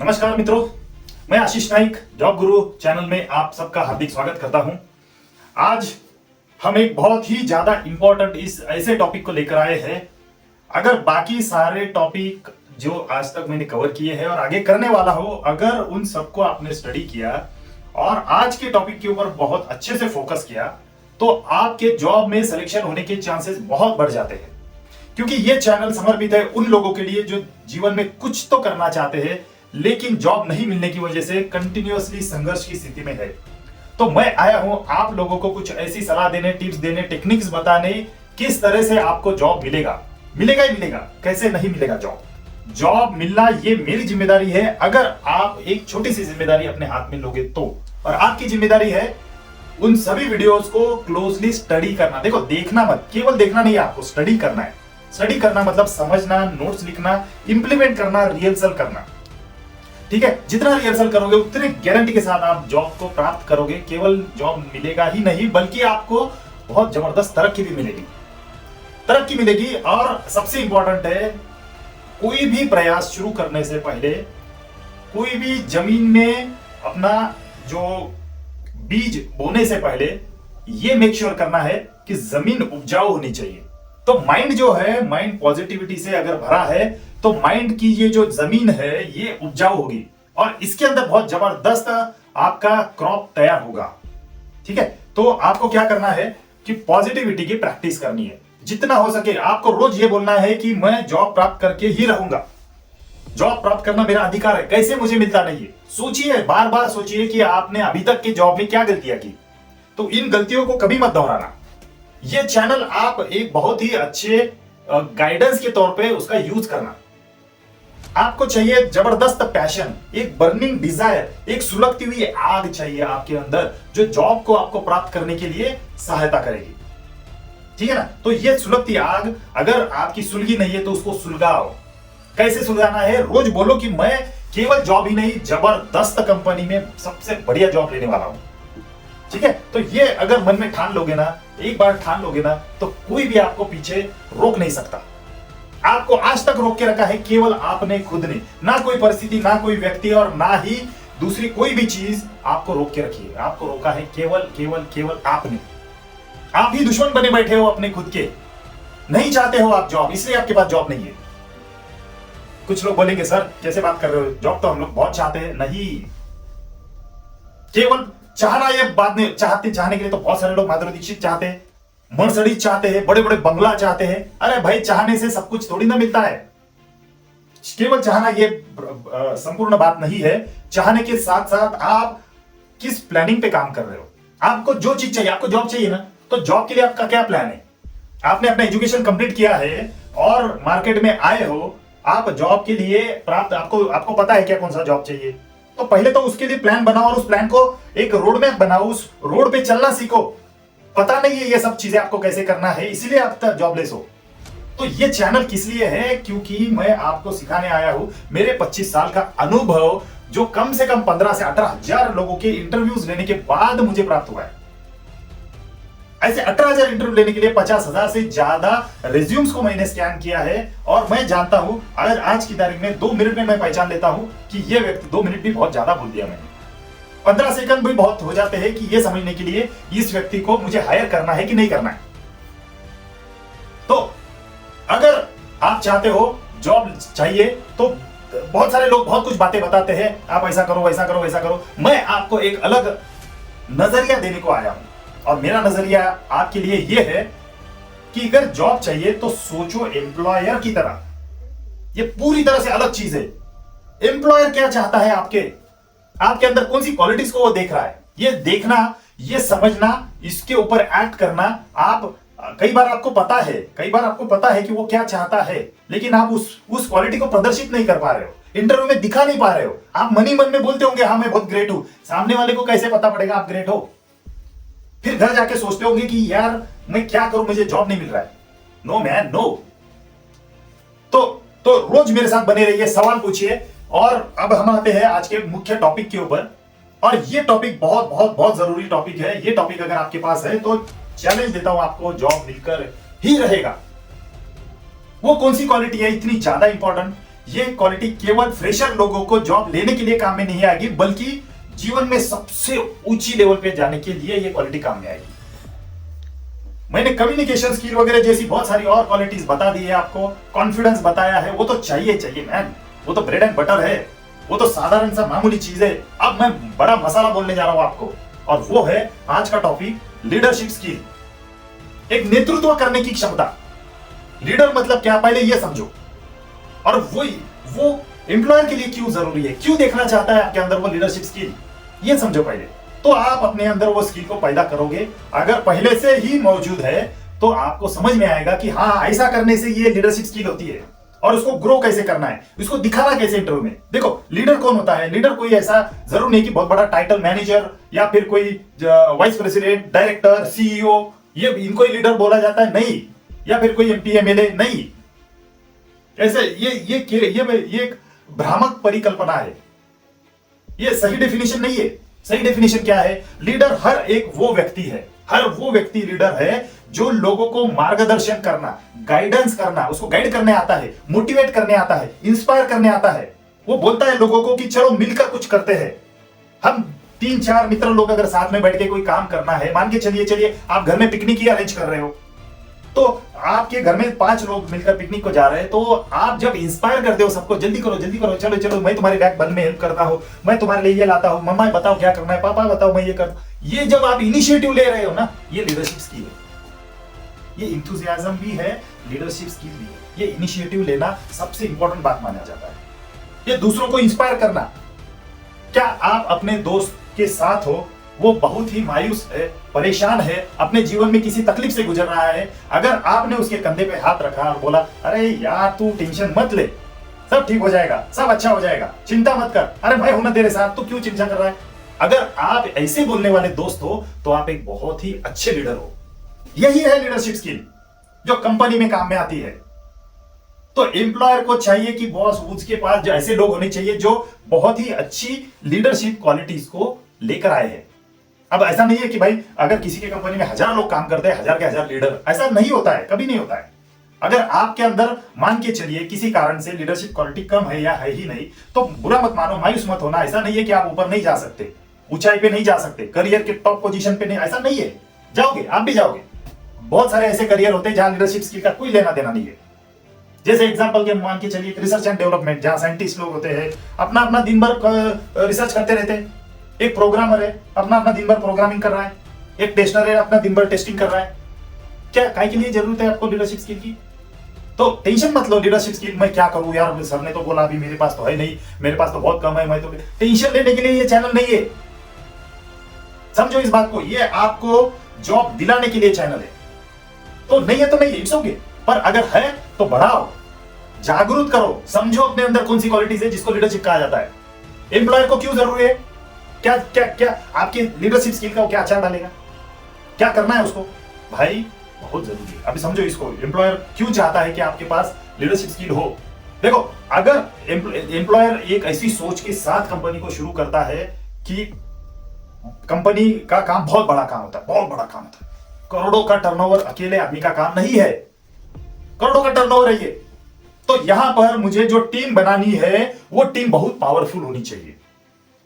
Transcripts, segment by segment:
नमस्कार मित्रों, मैं आशीष नाइक जॉब गुरु चैनल में आप सबका हार्दिक स्वागत करता हूं। आज हम एक बहुत ही ज्यादा इंपॉर्टेंट इस ऐसे टॉपिक को लेकर आए हैं। अगर बाकी सारे टॉपिक जो आज तक मैंने कवर किए हैं और आगे करने वाला हो, अगर उन सबको आपने स्टडी किया और आज के टॉपिक के ऊपर बहुत अच्छे से फोकस किया तो आपके जॉब में सिलेक्शन होने के चांसेस बहुत बढ़ जाते हैं। क्योंकि ये चैनल समर्पित है उन लोगों के लिए जो जीवन में कुछ तो करना चाहते हैं लेकिन जॉब नहीं मिलने की वजह से कंटिन्यूअसली संघर्ष की स्थिति में है। तो मैं आया हूं आप लोगों को कुछ ऐसी सलाह देने, टिप्स देने, टेक्निक्स बताने किस तरह से आपको जॉब मिलेगा ही मिलेगा, कैसे नहीं मिलेगा जॉब मिलना ये मेरी जिम्मेदारी है। अगर आप एक छोटी सी जिम्मेदारी अपने हाथ में लोगे तो, और आपकी जिम्मेदारी है उन सभी वीडियोस को क्लोजली स्टडी करना। देखो, देखना मत, केवल देखना नहीं, आपको स्टडी करना है। स्टडी करना मतलब समझना, नोट्स लिखना, इंप्लीमेंट करना, रिहर्सल करना। ठीक है, जितना रिहर्सल करोगे उतने गारंटी के साथ आप जॉब को प्राप्त करोगे। केवल जॉब मिलेगा ही नहीं बल्कि आपको बहुत जबरदस्त तरक्की भी मिलेगी। और सबसे इंपॉर्टेंट है, कोई भी प्रयास शुरू करने से पहले, कोई भी जमीन में अपना जो बीज बोने से पहले ये मेक श्योर करना है कि जमीन उपजाऊ होनी चाहिए। तो माइंड जो है, माइंड पॉजिटिविटी से अगर भरा है तो माइंड की ये जो जमीन है ये उपजाऊ होगी और इसके अंदर बहुत जबरदस्त आपका क्रॉप तैयार होगा। ठीक है, तो आपको क्या करना है कि पॉजिटिविटी की प्रैक्टिस करनी है। जितना हो सके आपको रोज ये बोलना है कि मैं जॉब प्राप्त करके ही रहूंगा। जॉब प्राप्त करना मेरा अधिकार है। कैसे मुझे मिलता नहीं है, सोचिए, बार बार सोचिए कि आपने अभी तक की जॉब में क्या गलतियां की। तो इन गलतियों को कभी मत दोहराना। ये चैनल आप एक बहुत ही अच्छे गाइडेंस के तौर पे उसका यूज करना। आपको चाहिए जबरदस्त पैशन, एक बर्निंग डिजायर, एक सुलगती हुई आग चाहिए आपके अंदर जो जॉब को आपको प्राप्त करने के लिए सहायता करेगी। ठीक है ना? तो ये सुलगती आग अगर आपकी सुलगी नहीं है तो उसको सुलगाओ। कैसे सुलगाना है? रोज बोलो कि मैं केवल जॉब ही नहीं, जबरदस्त कंपनी में सबसे बढ़िया जॉब लेने वाला हूं। ठीक है, तो ये अगर मन में ठान लोगे ना, एक बार ठान लोगे ना, तो कोई भी आपको पीछे रोक नहीं सकता। आपको आज तक रोक के रखा है केवल आपने खुद ने, ना कोई परिस्थिति, ना कोई व्यक्ति और ना ही दूसरी कोई भी चीज आपको रोक के रखी है। आपको रोका है केवल आपने। आप ही दुश्मन बने बैठे हो अपने खुद के। नहीं चाहते हो आप जॉब, इसलिए आपके पास जॉब नहीं है। कुछ लोग बोलेंगे सर कैसे बात कर रहे हो, जॉब तो हम लोग बहुत चाहते हैं। नहीं, केवल चाहना ये बात नहीं। चाहने के लिए तो बहुत सारे लोग माधुरी दीक्षित चाहते हैं, मर्सिडीज चाहते हैं, बड़े बड़े बंगला चाहते हैं। अरे भाई, चाहने से सब कुछ थोड़ी ना मिलता है। केवल चाहना ये संपूर्ण बात नहीं है। चाहने के साथ साथ आप किस प्लानिंग पे काम कर रहे हो। आपको जो चीज चाहिए, आपको जॉब चाहिए ना, तो जॉब के लिए आपका क्या प्लान है? आपने अपना एजुकेशन कंप्लीट किया है और मार्केट में आए हो, आप जॉब के लिए प्राप्त, आपको पता है क्या कौन सा जॉब चाहिए। तो पहले तो उसके लिए प्लान बनाओ और उस प्लान को एक रोड मैप बनाओ, उस रोड पे चलना सीखो। पता नहीं है ये सब चीजें आपको कैसे करना है, इसीलिए आप तक जॉबलेस हो। तो ये चैनल किस लिए है? क्योंकि मैं आपको सिखाने आया हूं मेरे 25 साल का अनुभव जो कम से कम 15 से 18,000 लोगों के इंटरव्यूज लेने के बाद मुझे प्राप्त हुआ है। ऐसे 18,000 इंटरव्यू लेने के लिए 50,000 से ज्यादा रिज्यूम्स को मैंने स्कैन किया है और मैं जानता हूं, अगर आज की तारीख में 2 मिनट में मैं पहचान लेता हूं कि ये व्यक्ति, 2 मिनट भी बहुत ज्यादा बोल दिया मैंने, 15 सेकंड भी बहुत हो जाते हैं कि ये समझने के लिए इस व्यक्ति को मुझे हायर करना है कि नहीं करना है। तो अगर आप चाहते हो, जॉब चाहिए, तो बहुत सारे लोग बहुत कुछ बातें बताते हैं, आप ऐसा करो, वैसा करो, वैसा करो। मैं आपको एक अलग नजरिया देने को आया हूं और मेरा नजरिया आपके लिए यह है कि अगर जॉब चाहिए तो सोचो एम्प्लॉयर की तरह। यह पूरी तरह से अलग चीज है। एम्प्लॉयर क्या चाहता है आपके अंदर कौन सी क्वालिटीज को वो देख रहा है, ये देखना, ये समझना, इसके ऊपर एक्ट करना। आप कई बार आपको पता है कि वो क्या चाहता है, लेकिन आप उस क्वालिटी को प्रदर्शित नहीं कर पा रहे हो, इंटरव्यू में दिखा नहीं पा रहे हो। आप मन ही मन में बोलते होंगे हाँ मैं बहुत ग्रेट हूं, सामने वाले को कैसे पता पड़ेगा आप ग्रेट हो? फिर घर जाके सोचते होंगे कि यार मैं क्या करूं, मुझे जॉब नहीं मिल रहा है। No man, no. तो रोज मेरे साथ बने रहिए, सवाल पूछिए। और अब हम आते हैं आज के मुख्य टॉपिक के ऊपर, और ये टॉपिक बहुत बहुत बहुत जरूरी टॉपिक है। ये टॉपिक अगर आपके पास है तो चैलेंज देता हूं आपको, जॉब मिलकर ही रहेगा। वो कौन सी क्वालिटी है इतनी ज्यादा इंपॉर्टेंट ये क्वालिटी केवल फ्रेशर लोगों को जॉब लेने के लिए काम में नहीं आएगी, बल्कि जीवन में सबसे ऊंची लेवल पे जाने के लिए ये क्वालिटी काम में आएगी। मैंने कम्युनिकेशन स्किल वगैरह जैसी बहुत सारी और क्वालिटीज बता दी है आपको, कॉन्फिडेंस बताया है, वो तो चाहिए चाहिए मैन, वो तो ब्रेड एंड बटर है, वो तो साधारण सा मामूली चीज है। अब मैं बड़ा मसाला बोलने जा रहा हूं आपको, और वो है आज का टॉपिक, लीडरशिप स्किल। एक नेतृत्व करने की क्षमता। लीडर मतलब क्या, पहले ये समझो। और वो एम्प्लॉयर के लिए क्यों जरूरी है, क्यों देखना चाहता है आपके अंदर वो लीडरशिप स्किल, ये समझो पहले। तो आप अपने अंदर वो स्किल को पैदा करोगे। अगर पहले से ही मौजूद है तो आपको समझ में आएगा कि हाँ, ऐसा करने से ये लीडरशिप स्किल होती है, और उसको ग्रो कैसे करना है, उसको दिखाना कैसे इंटरव्यू में। देखो, लीडर कौन होता है? लीडर कोई ऐसा जरूर नहीं कि बहुत बड़ा टाइटल मैनेजर या फिर कोई वाइस प्रेसिडेंट, डायरेक्टर, सीईओ, ये इनको ही लीडर बोला जाता है, नहीं। या फिर कोई एमपी एमएलए, नहीं। ऐसे ये एक भ्रामक परिकल्पना है, ये सही डेफिनेशन नहीं है। सही डेफिनेशन क्या है? लीडर हर एक वो व्यक्ति है, हर वो व्यक्ति लीडर है जो लोगों को मार्गदर्शन करना, गाइडेंस करना, उसको गाइड करने आता है, मोटिवेट करने आता है, इंस्पायर करने आता है। वो बोलता है लोगों को कि चलो मिलकर कुछ करते हैं। हम 3-4 मित्र लोग अगर साथ में बैठ के कोई काम करना है, मान के चलिए आप घर में पिकनिक ही अरेंज कर रहे हो, तो आपके घर में 5 लोग मिलकर पिकनिक को जा रहे हैं, तो आप जब इंस्पायर करते हो सबको, जल्दी करो चलो चलो, मैं तुम्हारे बैग बल में हेल्प करता हूं, मैं तुम्हारे लिए ये लाता हूं, मम्मा बताओ क्या करना है, पापा बताओ मैं ये कर। ये जब आप इनिशिएटिव ले रहे हो ना, ये लीडरशिप स्किल है। ये इंथुजियाज्म भी है, लीडरशिप स्किल भी है। ये इनिशिएटिव लेना सबसे इंपॉर्टेंट बात माना जाता है। ये दूसरों को इंस्पायर करना। क्या आप अपने दोस्त के साथ हो, वो बहुत ही मायूस है, परेशान है, अपने जीवन में किसी तकलीफ से गुजर रहा है, अगर आपने उसके कंधे पे हाथ रखा और बोला, अरे यार तू टेंशन मत ले, सब ठीक हो जाएगा, सब अच्छा हो जाएगा, चिंता मत कर, अरे मैं हूं ना तेरे साथ, तू क्यों चिंता कर रहा है। अगर आप ऐसे बोलने वाले दोस्त हो तो आप एक बहुत ही अच्छे लीडर हो। यही है लीडरशिप स्किल जो कंपनी में काम में आती है। तो एम्प्लॉयर को चाहिए कि बॉस, उसके पास ऐसे लोग होने चाहिए जो बहुत ही अच्छी लीडरशिप क्वालिटीज को लेकर आए हैं। अब ऐसा नहीं है कि भाई अगर किसी के कंपनी में 1000 लोग काम करते हैं, 1000 के 1000 लीडर, ऐसा नहीं होता है, कभी नहीं होता है। अगर आपके अंदर मान के चलिए किसी कारण से लीडरशिप क्वालिटी कम है या है ही नहीं, तो बुरा मत मानो, मायूस मत होना। ऐसा नहीं है कि आप ऊपर नहीं जा सकते, ऊंचाई पे नहीं जा सकते, करियर के टॉप पोजीशन पे नहीं, ऐसा नहीं है। जाओगे, आप भी जाओगे। बहुत सारे ऐसे करियर होते हैं जहां लीडरशिप स्किल का कोई लेना देना नहीं है। जैसे एग्जांपल के मान के चलिए रिसर्च एंड डेवलपमेंट, जहां साइंटिस्ट लोग होते हैं, अपना अपना दिन भर रिसर्च करते रहते हैं। एक प्रोग्रामर है, अपना अपना दिन भर प्रोग्रामिंग कर रहा है। एक टेस्टर है, अपना दिन भर टेस्टिंग कर रहा है। क्या काय के लिए जरूरत है आपको लीडरशिप स्किल की? तो टेंशन मत लो लीडरशिप स्किल, मैं क्या करूं यार, सर ने तो बोला अभी मेरे पास तो है नहीं, मेरे पास तो बहुत कम है, मैं तो। टेंशन लेने के लिए ये चैनल नहीं है, समझो इस बात को। ये आपको जॉब दिलाने के लिए चैनल है। तो नहीं है तो नहीं, इट्स ओके, पर अगर है तो बढ़ाओ, जागरूक करो, समझो अपने अंदर कौन सी क्वालिटीज है जिसको लीडरशिप कहा जाता है। एम्प्लॉयर को क्यों जरूरी है? क्या क्या क्या आपकी लीडरशिप स्किल का क्या अचार डालेगा, क्या करना है उसको? भाई बहुत जरूरी है। अभी समझो इसको, एम्प्लॉयर क्यों चाहता है कि आपके पास लीडरशिप स्किल हो। देखो, अगर एम्प्लॉयर एक ऐसी सोच के साथ कंपनी को शुरू करता है कि कंपनी का काम बहुत बड़ा काम होता है, बहुत बड़ा काम होता है, करोड़ों का टर्नओवर अकेले आदमी का काम नहीं है, करोड़ों का टर्नओवर है ये, तो यहां पर मुझे जो टीम बनानी है वो टीम बहुत पावरफुल होनी चाहिए।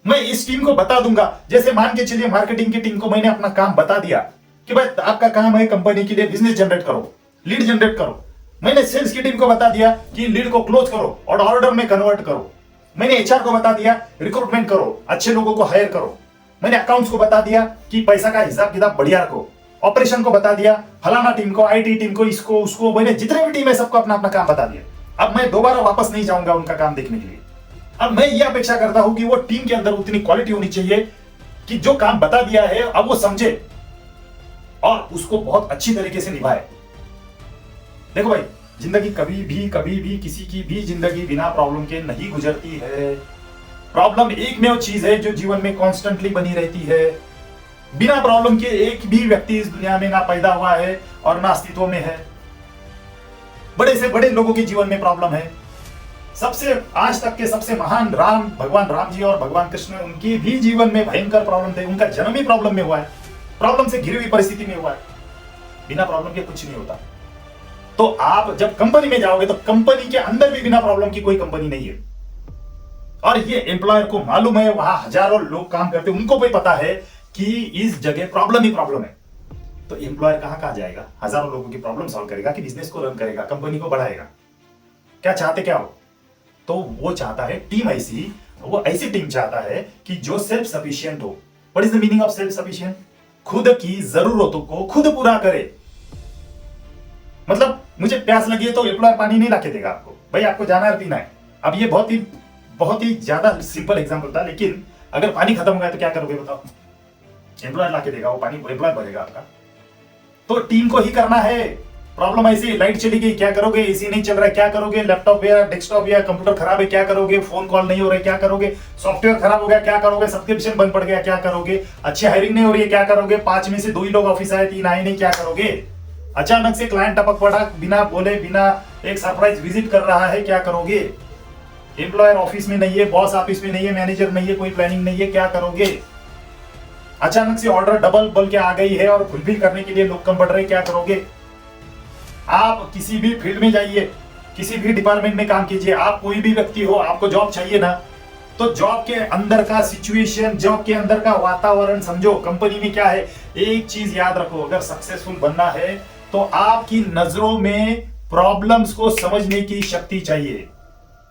मैं इस टीम को बता दूंगा, जैसे मान के चलिए मार्केटिंग की टीम को मैंने अपना काम बता दिया कि भाई आपका काम है कंपनी के लिए बिजनेस जनरेट करो, लीड जनरेट करो। मैंने सेल्स की टीम को बता दिया कि लीड को क्लोज करो और ऑर्डर में कन्वर्ट करो। मैंने एचआर को बता दिया रिक्रूटमेंट करो, अच्छे लोगों को हायर करो। मैंने अकाउंट्स को बता दिया कि पैसा का हिसाब किताब बढ़िया रखो। ऑपरेशन को बता दिया, फलाना टीम को, आईटी टीम को, इसको उसको, मैंने जितने भी टीम है सबको अपना अपना काम बता दिया। अब मैं दोबारा वापस नहीं जाऊंगा उनका काम देखने के लिए। अब मैं ये अपेक्षा करता हूं कि वो टीम के अंदर उतनी क्वालिटी होनी चाहिए कि जो काम बता दिया है अब वो समझे और उसको बहुत अच्छी तरीके से निभाए। देखो भाई, जिंदगी कभी भी किसी की भी जिंदगी बिना प्रॉब्लम के नहीं गुजरती है। प्रॉब्लम एकमेव चीज है जो जीवन में कॉन्स्टेंटली बनी रहती है। बिना प्रॉब्लम के एक भी व्यक्ति इस दुनिया में ना पैदा हुआ है और ना अस्तित्व में है। बड़े से बड़े लोगों के जीवन में प्रॉब्लम है। सबसे आज तक के सबसे महान भगवान राम जी और भगवान कृष्ण, उनके भी जीवन में भयंकर प्रॉब्लम थे। उनका जन्म ही प्रॉब्लम में हुआ है, प्रॉब्लम से घिरी हुई परिस्थिति में हुआ है। बिना प्रॉब्लम के कुछ नहीं होता। तो आप जब कंपनी में जाओगे तो कंपनी के अंदर भी बिना प्रॉब्लम की कोई कंपनी नहीं है, और ये एम्प्लॉयर को मालूम है, वहां हजारों लोग काम करते हैं, उनको भी पता है कि इस जगह प्रॉब्लम ही प्रॉब्लम है। तो एम्प्लॉयर कहां कहां जाएगा, हजारों लोगों की प्रॉब्लम सॉल्व करेगा कि बिजनेस को रन करेगा, कंपनी को बढ़ाएगा। क्या चाहते क्या हो? तो वो चाहता है टीम ऐसी, वो ऐसी टीम चाहता है कि जो सेल्फ सफिशिएंट हो। What is the meaning of self sufficient? खुद की जरूरतों को खुद पूरा करे। मतलब मुझे प्यास लगी है तो एम्प्लॉयर पानी नहीं लाके देगा आपको, भाई आपको जाना है पीना है। अब ये बहुत ही ज्यादा सिंपल एग्जांपल था, लेकिन अगर पानी खत्म हो गया तो क्या करोगे बताओ? एम्प्लॉयर लाके देगा वो पानी, एम्प्लॉयर भरेगा आपका। तो टीम को ही करना है। प्रॉब्लम ऐसी, लाइट चली गई क्या करोगे, एसी नहीं चल रहा है क्या करोगे, लैपटॉप या डेस्कटॉप या कंप्यूटर खराब है क्या करोगे, फोन कॉल नहीं हो रहा है क्या करोगे, सॉफ्टवेयर खराब हो गया क्या करोगे, सब्सक्रिप्शन बंद पड़ गया क्या करोगे, अच्छी हायरिंग नहीं हो रही है क्या करोगे, 5 में से 2 ही लोग ऑफिस आए 3 आए नहीं क्या करोगे, अचानक से क्लाइंट टपक पड़ा बिना बोले, बिना एक सरप्राइज विजिट कर रहा है क्या करोगे, एम्प्लॉयर ऑफिस में नहीं है, बॉस ऑफिस में नहीं है, मैनेजर नहीं है, कोई प्लानिंग नहीं है क्या करोगे, अचानक से ऑर्डर डबल बोल के आ गई है और फुलफिल करने के लिए लोग कम पड़ रहे क्या करोगे। आप किसी भी फील्ड में जाइए, किसी भी डिपार्टमेंट में काम कीजिए, आप कोई भी व्यक्ति हो, आपको जॉब चाहिए ना, तो जॉब के अंदर का सिचुएशन, जॉब के अंदर का वातावरण समझो। कंपनी में क्या है, एक चीज याद रखो, अगर सक्सेसफुल बनना है तो आपकी नजरों में प्रॉब्लम्स को समझने की शक्ति चाहिए।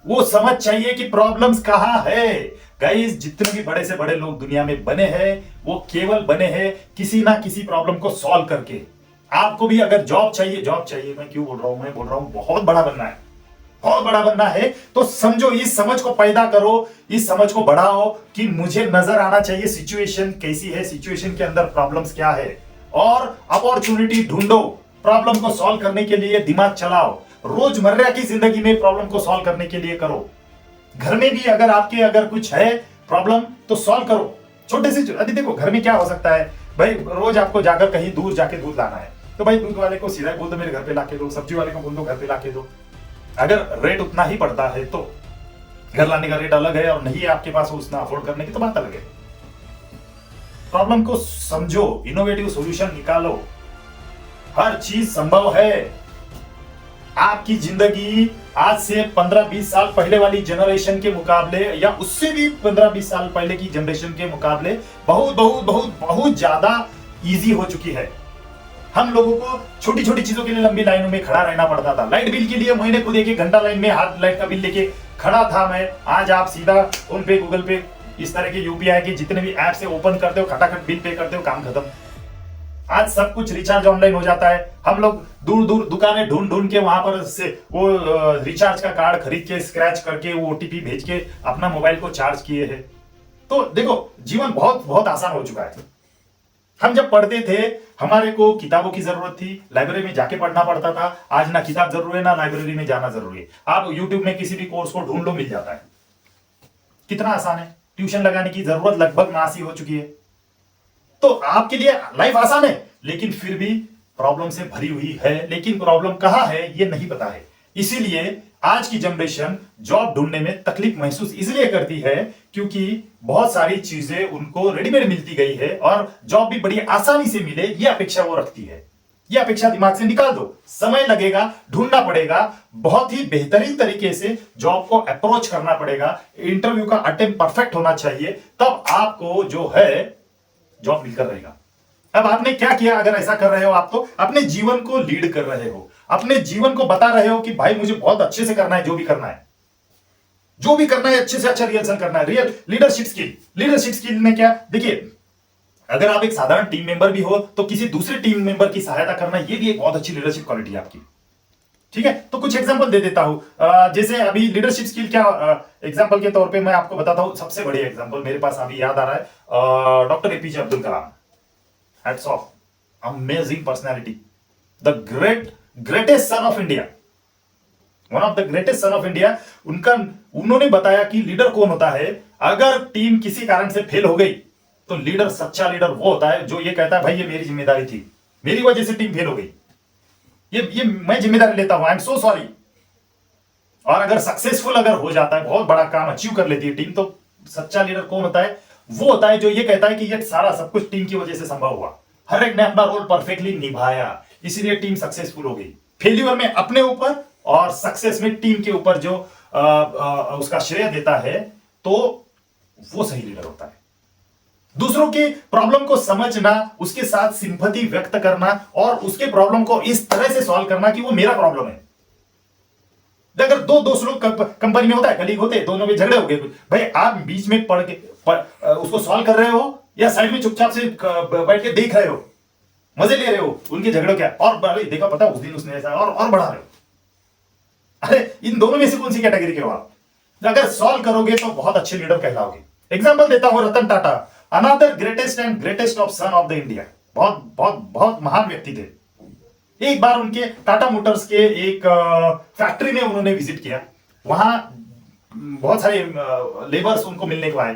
वो समझ चाहिए कि प्रॉब्लम्स कहां है। गाइस, जितने भी बड़े से बड़े लोग दुनिया में बने हैं, वो केवल बने हैं किसी ना किसी प्रॉब्लम को सॉल्व करके। आपको भी अगर जॉब चाहिए, मैं क्यों बोल रहा हूं, मैं बोल रहा हूं बहुत बड़ा बनना है, बहुत बड़ा बनना है, तो समझो, इस समझ को पैदा करो, इस समझ को बढ़ाओ कि मुझे नजर आना चाहिए सिचुएशन कैसी है, सिचुएशन के अंदर प्रॉब्लम्स क्या है, और अपॉर्चुनिटी ढूंढो। प्रॉब्लम को सॉल्व करने के लिए दिमाग चलाओ, रोजमर्रा की जिंदगी में प्रॉब्लम को सॉल्व करने के लिए करो। घर में भी अगर आपके अगर कुछ है प्रॉब्लम तो सॉल्व करो, छोटे से। अभी देखो घर में क्या हो सकता है भाई, रोज आपको जाकर कहीं दूर जाके दूध लाना है, तो भाई दूध वाले को सीधा बोल दो मेरे घर पे लाके दो, सब्जी वाले को बोल दो घर पे लाके दो। अगर रेट उतना ही पड़ता है तो घर लाने का रेट अलग है, और नहीं है आपके पास उतना अफोर्ड करने की तो बात अलग है। प्रॉब्लम को समझो, इनोवेटिव सॉल्यूशन निकालो, हर चीज संभव है। आपकी जिंदगी आज से 15-20 साल पहले वाली जनरेशन के मुकाबले, या उससे भी 15-20 साल पहले की जनरेशन के मुकाबले बहुत बहुत बहुत बहुत ज्यादा इजी हो चुकी है। हम लोगों को छोटी छोटी चीजों के लिए लंबी लाइनों में खड़ा रहना पड़ता था। लाइट बिल के लिए महीने खुद 1 घंटा लाइन में हाथ लाइट का बिल लेके खड़ा था मैं। आज आप सीधा फोन पे, गूगल पे, इस तरह के यूपीआई के जितने भी ऐप से ओपन करते हो, खटाखट बिल पे करते हो, काम खत्म। आज सब कुछ रिचार्ज ऑनलाइन हो जाता है। हम लोग दूर दूर दुकानें ढूंढ ढूंढ के वहां पर से वो रिचार्ज का कार्ड खरीद के, स्क्रैच करके, वो ओटीपी भेज के अपना मोबाइल को चार्ज किए हैं। तो देखो, जीवन बहुत बहुत आसान हो चुका है। हम जब पढ़ते थे, हमारे को किताबों की जरूरत थी, लाइब्रेरी में जाके पढ़ना पड़ता था। आज ना किताब जरूरी है, ना लाइब्रेरी में जाना जरूरी है। आप यूट्यूब में किसी भी कोर्स को ढूंढ लो, मिल जाता है। कितना आसान है। ट्यूशन लगाने की जरूरत लगभग नासी हो चुकी है। तो आपके लिए लाइफ आसान है, लेकिन फिर भी प्रॉब्लम से भरी हुई है। लेकिन प्रॉब्लम कहां है ये नहीं पता है। इसीलिए आज की जनरेशन जॉब ढूंढने में तकलीफ महसूस इसलिए करती है क्योंकि बहुत सारी चीजें उनको रेडीमेड मिलती गई है, और जॉब भी बड़ी आसानी से मिले ये अपेक्षा वो रखती है। ये अपेक्षा दिमाग से निकाल दो। समय लगेगा, ढूंढना पड़ेगा, बहुत ही बेहतरीन तरीके से जॉब को अप्रोच करना पड़ेगा। इंटरव्यू का अटेम्प्ट परफेक्ट होना चाहिए, तब आपको जो है जॉब मिलकर रहेगा। अब आपने क्या किया? अगर ऐसा कर रहे हो, आप तो अपने जीवन को लीड कर रहे हो, अपने जीवन को बता रहे हो कि भाई मुझे बहुत अच्छे से करना है, जो भी करना है, जो भी करना है अच्छे से अच्छा रिहर्सल करना है। Real leadership skill, leadership skill में क्या, देखिए, अगर आप एक साधारण टीम मेंबर भी हो तो किसी दूसरे टीम मेंबर की सहायता करना, ये भी एक बहुत अच्छी लीडरशिप क्वालिटी है आपकी। ठीक है, तो कुछ एग्जांपल दे देता हूं। जैसे अभी लीडरशिप स्किल क्या, एग्जांपल के तौर पे मैं आपको बताता हूं। सबसे बड़ी एग्जांपल मेरे पास अभी याद आ रहा है, doctor APJ Abdul Kalam. Hats off, amazing personality, the greatest son of India, one of the greatest son of India. उन्होंने बताया कि लीडर कौन होता है। अगर टीम किसी कारण से फेल हो गई तो लीडर, सच्चा लीडर वो होता है जो ये कहता है भाई ये मेरी जिम्मेदारी थी, मेरी वजह से टीम फेल हो गई, ये मैं जिम्मेदारी लेता हूं, आई एम सो सॉरी। और अगर सक्सेसफुल अगर हो जाता है, बहुत बड़ा काम अचीव कर लेती है टीम, तो सच्चा लीडर कौन होता है? वो होता है जो ये कहता है कि ये सारा सब कुछ टीम की वजह से संभव हुआ, हर एक ने अपना रोल परफेक्टली निभाया, इसीलिए टीम सक्सेसफुल हो गई। फेल्यूर में अपने ऊपर और सक्सेस में टीम के ऊपर जो उसका श्रेय देता है, तो वो सही लीडर होता है। दूसरों के प्रॉब्लम को समझना, उसके साथ सिंपैथी व्यक्त करना और उसके प्रॉब्लम को इस तरह से सॉल्व करना कि वो मेरा प्रॉब्लम है। अगर दो दोस्त लोग कंपनी में होता है, कलीग होते हैं, दोनों में झगड़े हो गए, भाई आप बीच में पढ़ के उसको सॉल्व कर रहे हो या साइड में चुपचाप से बैठ के देख रहे हो, मजे ले रहे हो उनके झगड़ों क्या, और देखा पता उस दिन उसने ऐसा और बढ़ा रहे हो। अरे इन दोनों में से कौन सी कैटेगरी के हो आप? अगर सॉल्व करोगे तो बहुत अच्छे लीडर कहलाओगे। एग्जांपल देता हूं, Ratan Tata, another greatest of son of the India, बहुत बहुत बहुत महान व्यक्ति थे। एक बार उनके टाटा मोटर्स के एक फैक्ट्री में उन्होंने विजिट किया। वहां बहुत सारे लेबर्स उनको मिलने को आए।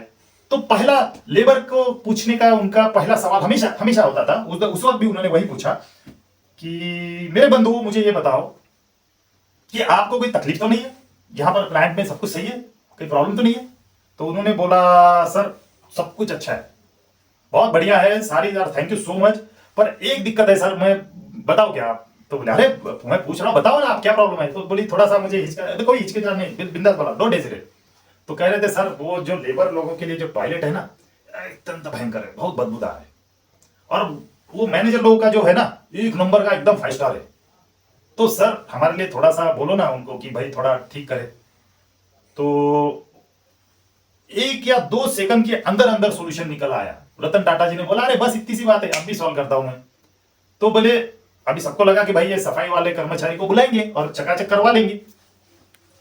तो पहला लेबर को पूछने का उनका पहला सवाल हमेशा हमेशा होता था, उस वक्त भी उन्होंने वही पूछा कि मेरे बंधुओं मुझे ये बताओ कि आपको कोई तकलीफ तो नहीं है, यहां पर प्लांट में सब कुछ सही है, कोई प्रॉब्लम तो नहीं है? तो उन्होंने बोला सर सब कुछ अच्छा है, बहुत बढ़िया है, सारी यार थैंक यू सो मच, पर एक दिक्कत है सर, मैं बताओ क्या? तो बोले अरे मैं पूछ रहा हूं, बताओ ना आप क्या प्रॉब्लम है? तो बोली थोड़ा सा मुझे कोई हिचकिचाहट नहीं, बिंदास बोला, डोंट हेजिटेट। तो कह रहे थे सर वो जो लेबर लोगों के लिए जो टॉयलेट है ना, अत्यंत भयंकर है, बहुत बदबूदार है, और वो मैनेजर लोगों का जो है ना, एक नंबर का एकदम 5 स्टार है। तो सर हमारे लिए थोड़ा सा बोलो ना उनको कि भाई थोड़ा ठीक करे। तो 1 या 2 सेकंड के अंदर अंदर सॉल्यूशन निकल आया। रतन टाटा जी ने बोला अरे बस इतनी सी बात है, अब भी सॉल्व करता हूं मैं। तो बोले अभी सबको लगा कि भाई ये सफाई वाले कर्मचारी को बुलाएंगे और चकाचक करवा लेंगे।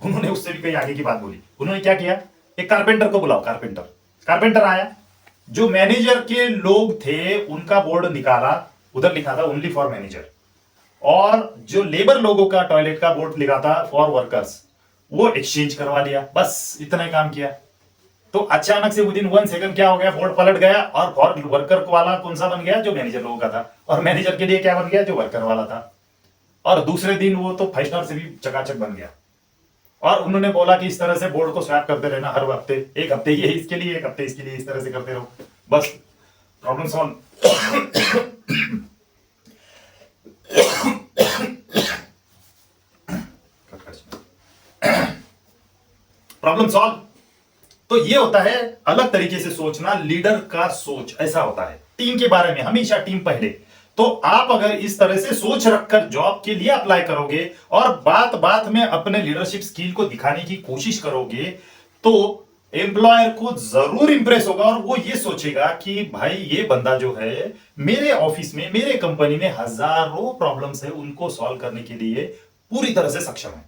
उन्होंने उससे भी कहीं आगे की बात बोली। उन्होंने क्या किया, एक कारपेंटर को बुलाओ। कारपेंटर आया, जो मैनेजर के लोग थे उनका बोर्ड निकाला, उधर लिखा था ओनली फॉर मैनेजर, और जो लेबर लोगों का टॉयलेट का बोर्ड लिखा था फॉर वर्कर्स, वो एक्सचेंज करवा लिया। बस इतना ही काम किया। तो अचानक से विदिन 1 सेकंड क्या हो गया, बोर्ड पलट गया और फॉर वर्कर वाला कौन सा बन गया, जो मैनेजर लोगों का था, और मैनेजर के लिए क्या बन गया, जो वर्कर वाला था। और दूसरे दिन वो तो 5 स्टार से भी चकाचक बन गया। और उन्होंने बोला कि इस तरह से बोर्ड को स्वैप करते रहना हर हफ्ते, एक हफ्ते ये इसके लिए, एक हफ्ते इसके लिए, इस तरह से करते रहो, बस प्रॉब्लम सॉल्व। Problem solve. तो ये होता है अलग तरीके से सोचना, लीडर का सोच ऐसा होता है। टीम के बारे में हमेशा टीम पहले। तो आप अगर इस तरह से सोच रखकर जॉब के लिए अप्लाई करोगे और बात बात में अपने लीडरशिप स्किल को दिखाने की कोशिश करोगे, तो एम्प्लॉयर को जरूर इंप्रेस होगा और वो ये सोचेगा कि भाई ये बंदा जो है मेरे ऑफिस में, मेरे कंपनी में हजारों प्रॉब्लम्स है, उनको सॉल्व करने के लिए पूरी तरह से सक्षम है,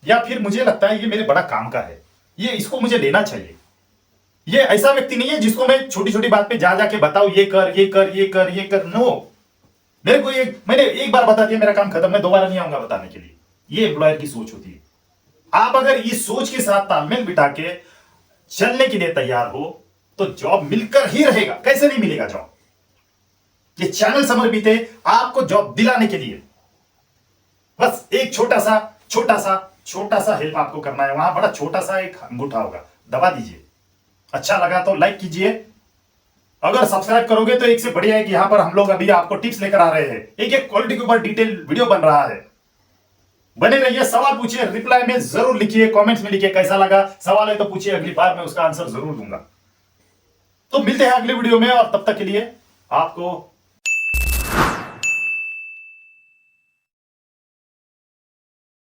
या फिर मुझे लगता है ये मेरे बड़ा काम का है, ये इसको मुझे लेना चाहिए। ये ऐसा व्यक्ति नहीं है जिसको मैं छोटी छोटी बात पे जा जाके बताऊं ये कर ये कर ये कर ये कर। नो, मेरे को मैंने एक बार बता दिया, मेरा काम खत्म, मैं दोबारा नहीं आऊंगा बताने के लिए। ये एम्प्लॉयर की सोच होती है। आप अगर इस सोच के साथ तालमेल बिठा के चलने के लिए तैयार हो तो जॉब मिलकर ही रहेगा। कैसे नहीं मिलेगा जॉब? ये चैनल समर्पित है आपको जॉब दिलाने के लिए। बस एक छोटा सा हेल्प आपको करना है। वहां बड़ा छोटा सा एक अंगूठा होगा, दबा दीजिए। अच्छा लगा तो लाइक कीजिए। अगर सब्सक्राइब करोगे तो एक से बढ़िया है कि यहां पर हम लोग अभी आपको टिप्स लेकर आ रहे हैं। एक क्वालिटी के ऊपर डिटेल वीडियो बन रहा है। बने रहिए, सवाल पूछिए, रिप्लाई में जरूर लिखिए, कमेंट्स में लिखिए कैसा लगा। सवाल है तो पूछिए, अगली बार मैं उसका आंसर जरूर दूंगा। तो मिलते हैं अगले वीडियो में, और तब तक के लिए आपको